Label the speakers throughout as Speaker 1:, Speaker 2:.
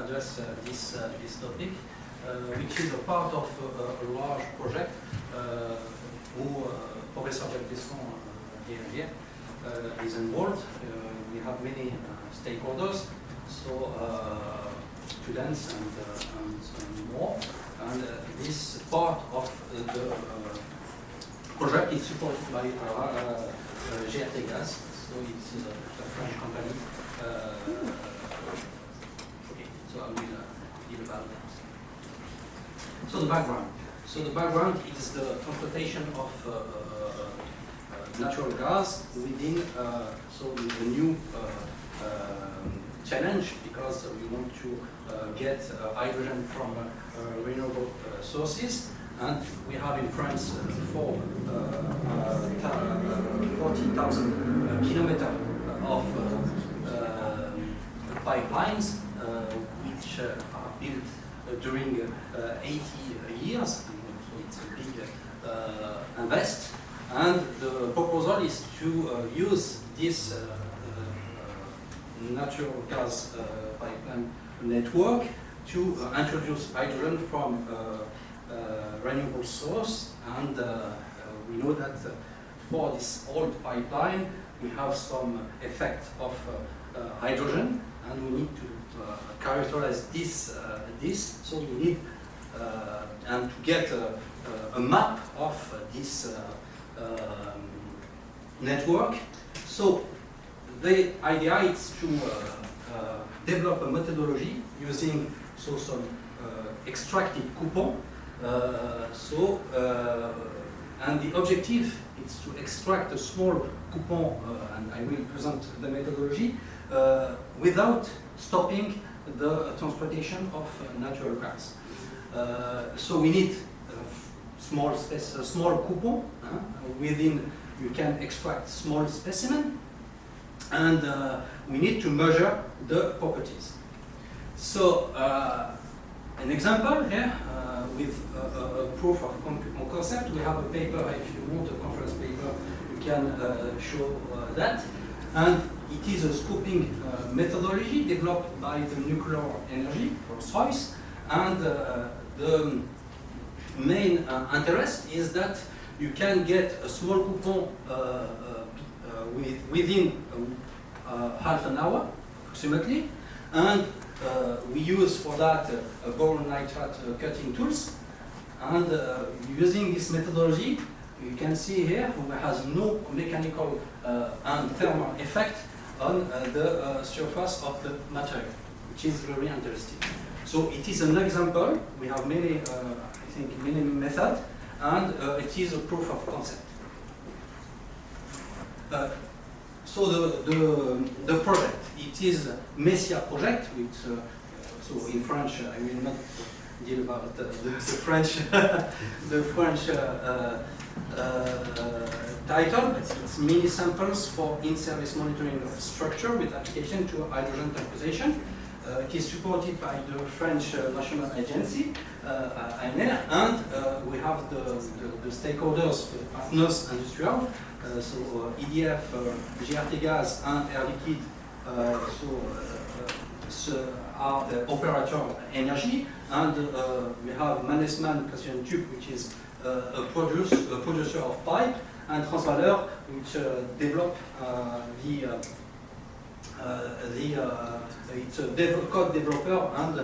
Speaker 1: address this topic, which is a part of a large project who Professor Besson here is involved. We have many stakeholders, so students and more. And this part of the project is supported by Characterisation, so it's a French company. Okay, so I will deal about that. So the background. So the background is the transportation of natural gas within so the new challenge, because we want to get hydrogen from renewable sources, and we have in France 40,000 kilometers of pipelines which are built during 80 years. So it's a big invest, and the proposal is to use this natural gas pipeline network to introduce hydrogen from renewable source, and we know that for this old pipeline we have some effect of hydrogen, and we need to characterize this. So we need and to get a map of this network. So the idea is to develop a methodology using some extracted coupon. And the objective is to extract a small coupon, and I will present the methodology, without stopping the transportation of natural gas. So we need small space, a small coupon. Within you can extract small specimen, and we need to measure the properties. So an example here with a proof of concept. We have a paper. If you want a conference paper, you can show that. And it is a scoping methodology developed by the nuclear energy, Rolls-Royce. And the main interest is that you can get a small coupon within half an hour, approximately. And we use for that boron nitrate cutting tools. And using this methodology, you can see here it has no mechanical and thermal effect on the surface of the material, which is very interesting. So it is an example. We have many, I think, many methods, and it is a proof of concept. So the project, it is a Messia project, which, so in French, I will not deal about the French, the French title. It's mini samples for in-service monitoring of structure with application to hydrogen transportation. It is supported by the French National Agency, ANR, and we have the stakeholders, the partners industrial, so EDF, GRT Gas, and Air Liquide, are the operator energy, and we have Mannesmann Precision Tube, which is a producer of pipe, and Transvaler, which develop it's a code developer and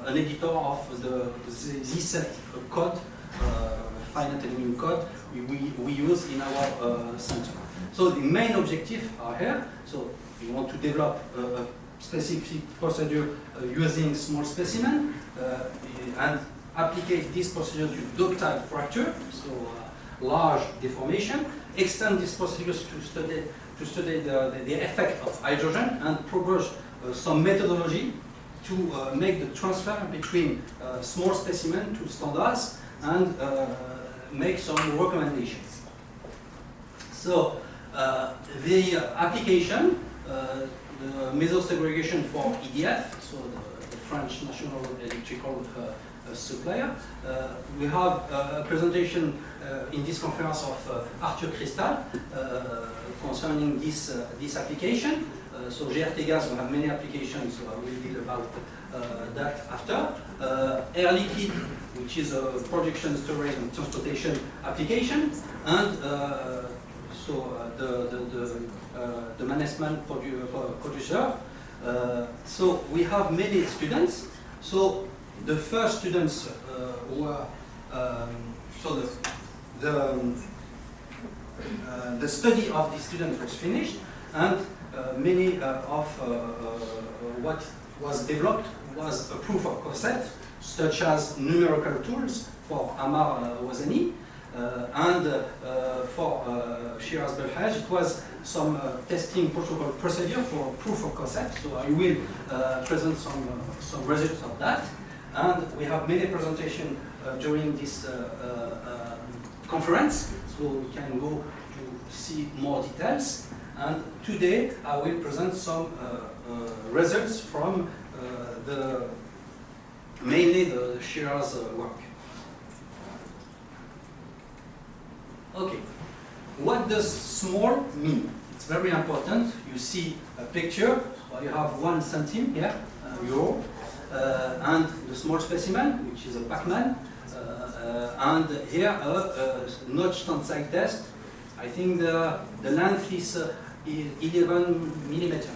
Speaker 1: an editor of this set of code, finite element code we use in our center. So the main objectives are here. So we want to develop a specific procedure using small specimen and apply this procedure to ductile fracture, so large deformation. Extend these procedures to study the effect of hydrogen, and propose some methodology to make the transfer between small specimen to standards, and make some recommendations. So the application, the meso-segregation for EDF, so the French national electrical supplier. We have a presentation in this conference of Arthur Cristal concerning this application, So GRT gas will have many applications, so I will deal about that after. Air liquid, which is a production, storage, and transportation application, and the management producer. So we have many students. So the first students were the study of the students was finished, and many of what was developed was a proof of concept, such as numerical tools for Amar Wazani, and for Shiraz Belhadj, it was some testing protocol procedure for proof of concept. So I will present some results of that. And we have many presentations during this conference, so we can go to see more details. And today I will present some results from mainly the Shiraz work. Okay, what does small mean? It's very important. You see a picture, so you have 1 centime here, euro, and the small specimen, which is a Pac-Man, and here a notch tensile test. I think the length is 11 millimeter.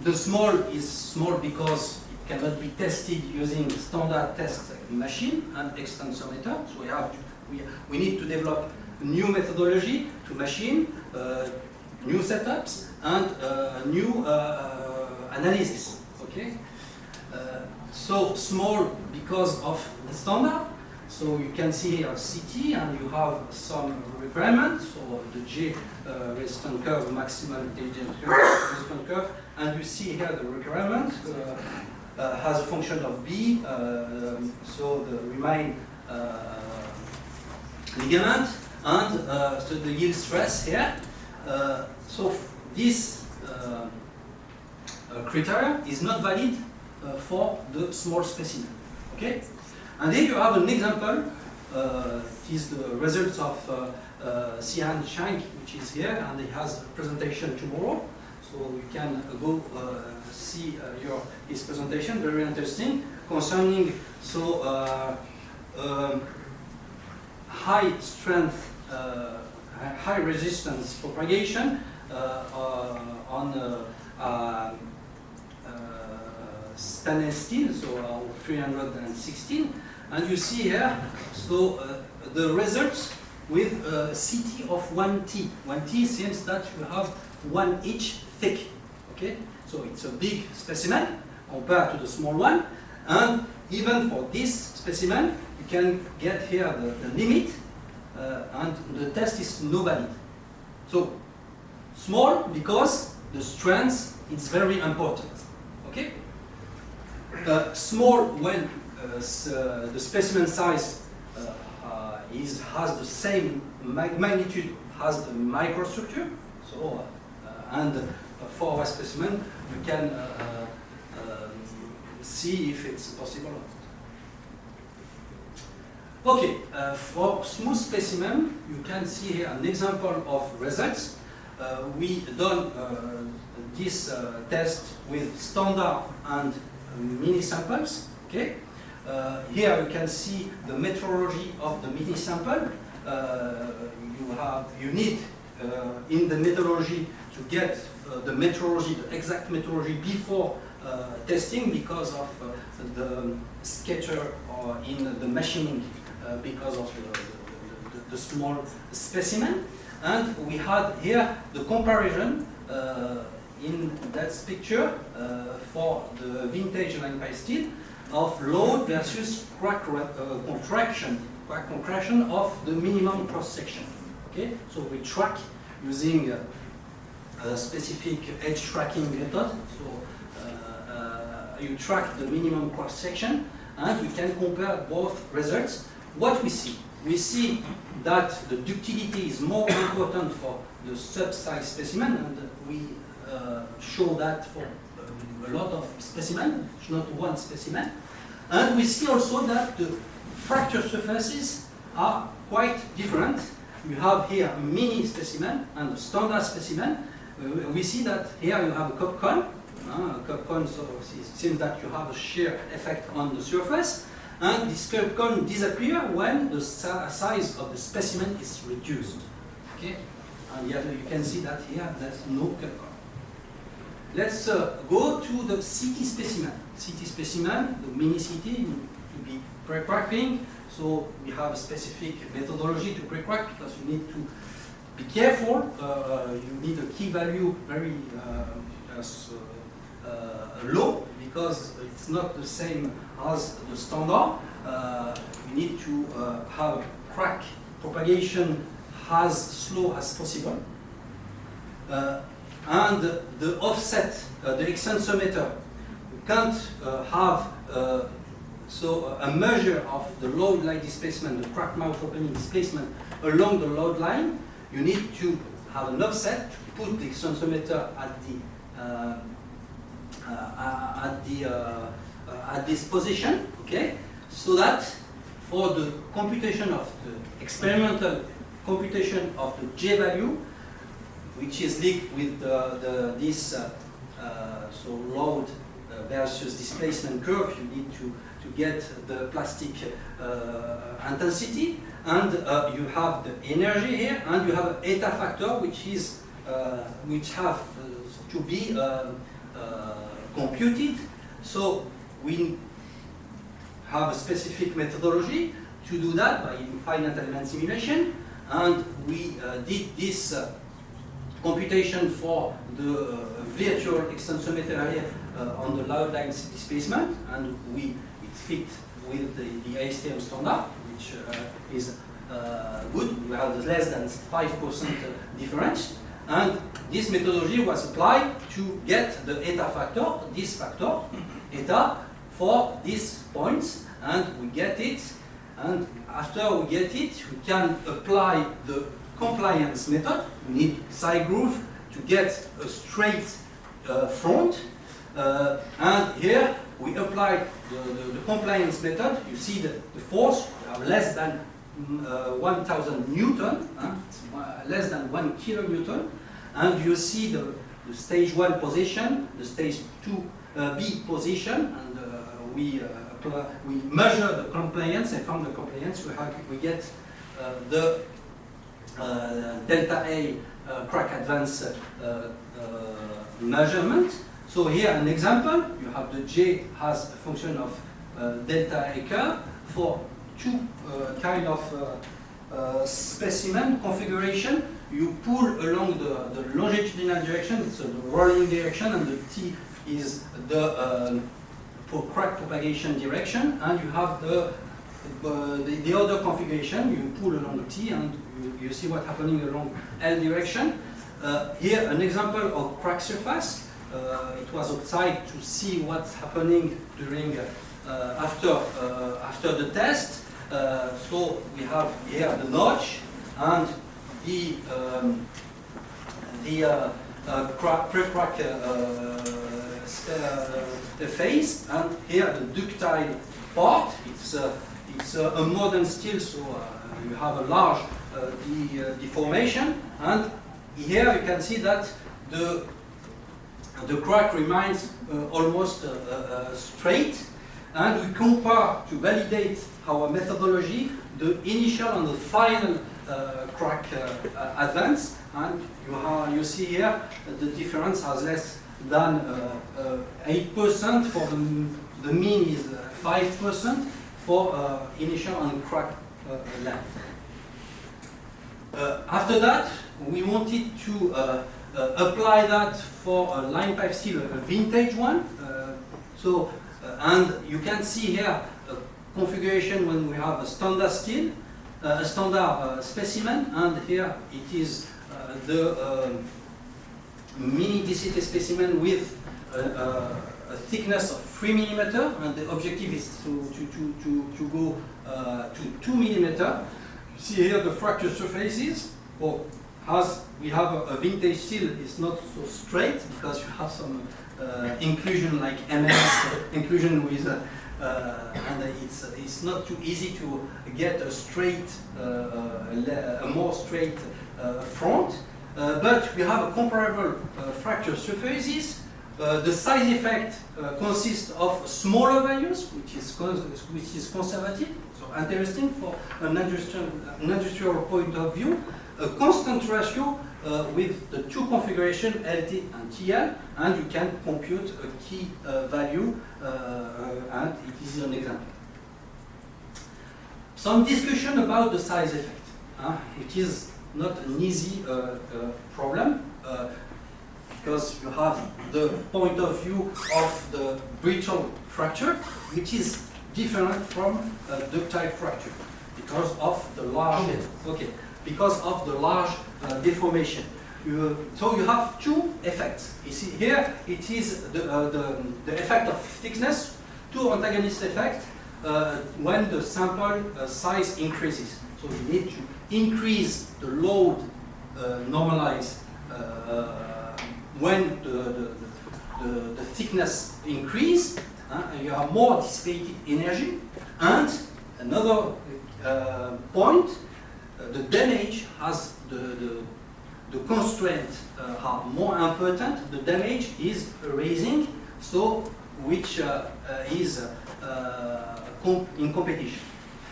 Speaker 1: The small is small because it cannot be tested using standard test machine and extensometer. So we need to develop new methodology to machine, new setups, and new analysis. Okay. So small because of the standard. So you can see here CT, and you have some requirements. So the J resistance curve, maximal intelligence curve, resistance curve, and you see here the requirement has a function of B. So the remain ligament, and so the yield stress here. So this criteria is not valid for the small specimen. Okay, and here you have an example. It is the results of Sihan Shank, which is here, and he has a presentation tomorrow. So you can go see his presentation. Very interesting concerning high strength, high resistance propagation on stainless steel, so 316, and you see here, so the results with CT of 1T. 1T seems that you have 1 inch thick. Okay, so it's a big specimen compared to the small one, and even for this specimen, you can get here the limit, and the test is no valid. So small because the strength is very important. Okay. Small when the specimen size has the same magnitude as the microstructure. So and for our specimen, you can see if it's possible or not. Okay, for smooth specimen, you can see here an example of results. We done this test with standard and mini samples. Okay, here you can see the metrology of the mini sample. You need in the methodology to get the metrology, the exact metrology before testing, because of the scatter or in the machining, because of the small specimen. And we had here the comparison in that picture for the vintage line pipe steel of load versus crack contraction of the minimum cross section. Okay, so we track using a specific edge tracking method. So you track the minimum cross section, and we can compare both results. What we see that the ductility is more important for the sub-size specimen, and we show that for a lot of specimens, not one specimen. And we see also that the fracture surfaces are quite different. You have here a mini specimen and a standard specimen, we see that here you have a cup cone. Cup cone, so it seems that you have a shear effect on the surface, and this cup cone disappears when the size of the specimen is reduced. Okay, and yet you can see that here there's no cup cone. Let's go to the CT specimen. CT specimen, the mini CT, to be pre-cracking. So we have a specific methodology to pre-crack because you need to be careful. You need a key value very low because it's not the same as the standard. You need to have crack propagation as slow as possible. And the offset, the extensometer, we can't have a measure of the load line displacement, the crack mouth opening displacement along the load line. You need to have an offset to put the extensometer at this position, okay? So that for the computation of the experimental computation of the J value, which is linked with this load versus displacement curve, you need to get the plastic intensity, and you have the energy here, and you have an eta factor, which have to be computed. So we have a specific methodology to do that by finite element simulation, and we did this computation for the virtual extensometer area on the load line displacement, and it fit with the ASTM standard, which is good. We have less than 5% difference, and this methodology was applied to get the eta factor, this factor, eta, for these points, and we get it. And after we get it, we can apply the compliance method. We need side groove to get a straight front. And here we apply the compliance method. You see the force, we have less than 1,000 Newton, it's less than 1 kilonewton. And you see the stage 1 position, the stage 2B position, and we measure the compliance, and from the compliance we get the delta A crack advance measurement. So here an example, you have the J as a function of delta A curve for two kind of specimen configuration. You pull along the longitudinal direction, it's the rolling direction, and the T is the crack propagation direction, and you have the other configuration. You pull along the T, and you see what's happening along L direction. Here, an example of crack surface. It was outside to see what's happening during after the test. So we have here the notch and the pre-crack phase, and here the ductile part. It's a modern steel, so you have a large deformation, and here you can see that the crack remains almost straight, and we compare to validate our methodology the initial and the final crack advance, and you see here the difference has less than 8%. For the mean is 5% for initial and crack length. After that, we wanted to apply that for a line pipe steel, a vintage one. And you can see here a configuration when we have a standard steel, a standard specimen, and here it is the mini DCT specimen with a thickness of 3 mm, and the objective is to go to 2 mm. You see here the fracture surfaces. Well, as we have a vintage steel, it's not so straight because you have some inclusion like MS inclusion with, and it's not too easy to get a straight, a more straight front. but we have a comparable fracture surfaces. The size effect consists of smaller values, which is conservative, so interesting for an industrial point of view. A constant ratio with the two configurations LT and TL, and you can compute a key value, and it is an example. Some discussion about the size effect. It is not an easy problem. Because you have the point of view of the brittle fracture, which is different from ductile fracture because of the large deformation. So you have two effects. You see here it is the effect of thickness, two antagonist effects when the sample size increases. So you need to increase the load normalized when the thickness increase, and you have more dissipated energy. And another point, the damage has the constraints are more important. The damage is raising, so which is in competition.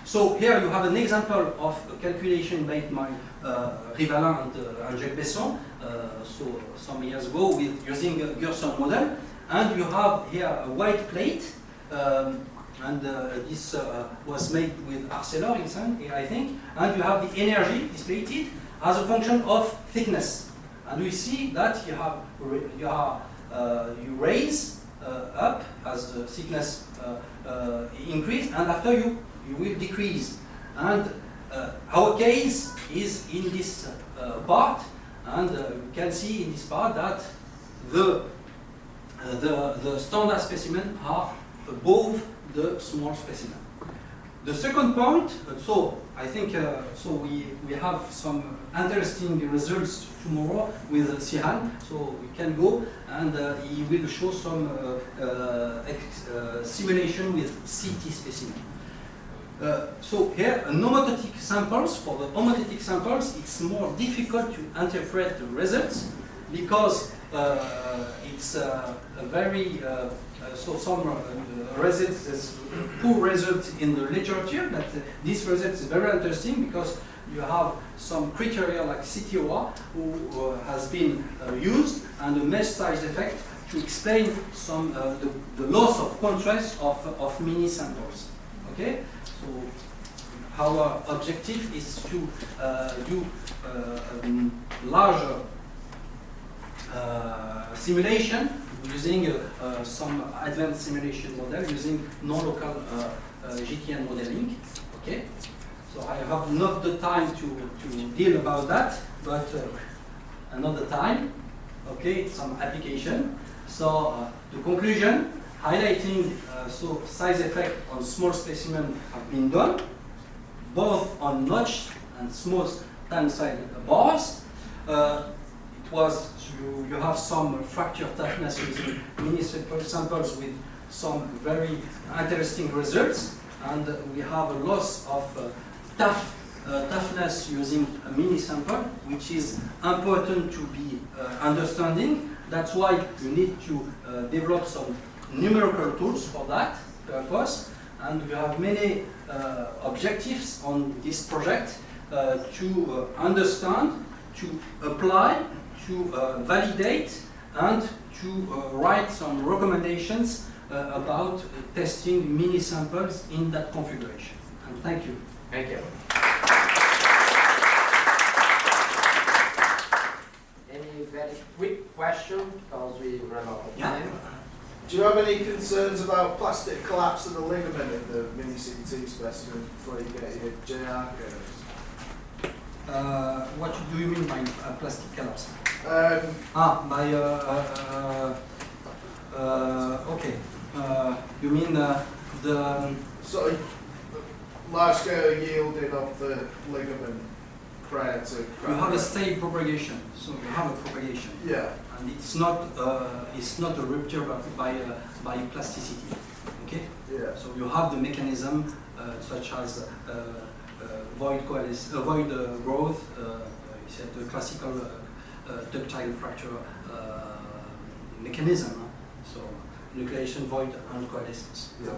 Speaker 1: So here you have an example of a calculation made by Rivalin and Jacques Besson, so some years ago, with using a Gerson model. And you have here a white plate, and this was made with Arcelor, I think. And you have the energy dissipated as a function of thickness. And we see that you raise up as the thickness increase, and after you will decrease. And our case is in this part, and you can see in this part that the standard specimen are above the small specimen. The second point, so I think we have some interesting results tomorrow with Sihan, so we can go, and he will show some simulation with CT specimen. So here, homothetic samples, for the homothetic samples, it's more difficult to interpret the results because it's a very, so some results, there's poor results in the literature, but this result is very interesting because you have some criteria like CTOR who has been used, and the mesh size effect to explain some the loss of contrast of mini samples. Okay, so our objective is to do larger simulation using some advanced simulation model using non-local GTN modeling. Okay, so I have not the time to deal about that, but another time. Okay, some application. So the conclusion, highlighting so size effect on small specimen have been done, both on notched and smooth tensile bars. It was you have some fracture toughness using mini samples with some very interesting results, and we have a loss of toughness using a mini sample, which is important to be understanding. That's why you need to develop some numerical tools for that purpose, and we have many objectives on this project to understand, to apply, to validate, and to write some recommendations about testing mini samples in that configuration. And thank you.
Speaker 2: Thank you. Any very quick question, because we run out of time?
Speaker 3: Do you have any concerns about plastic collapse of the ligament in the mini CT specimen before you get your JR curves?
Speaker 1: What do you mean by plastic collapse? Okay. You mean the
Speaker 3: sort of large scale yielding of the ligament prior to crack?
Speaker 1: You have a state propagation, so you have a propagation.
Speaker 3: Yeah. And
Speaker 1: it's not a rupture by plasticity. Okay.
Speaker 3: Yeah.
Speaker 1: So you have the mechanism such as void growth. You said the classical ductile fracture mechanism. So nucleation, void, and coalescence.
Speaker 3: Yeah.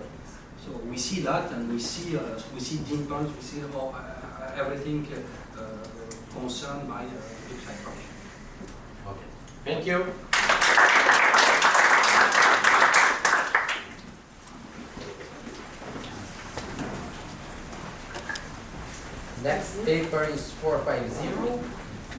Speaker 1: So we see that, and we see dimples, we see everything concerned by ductile fracture.
Speaker 2: Okay. Thank you. Next paper is 450.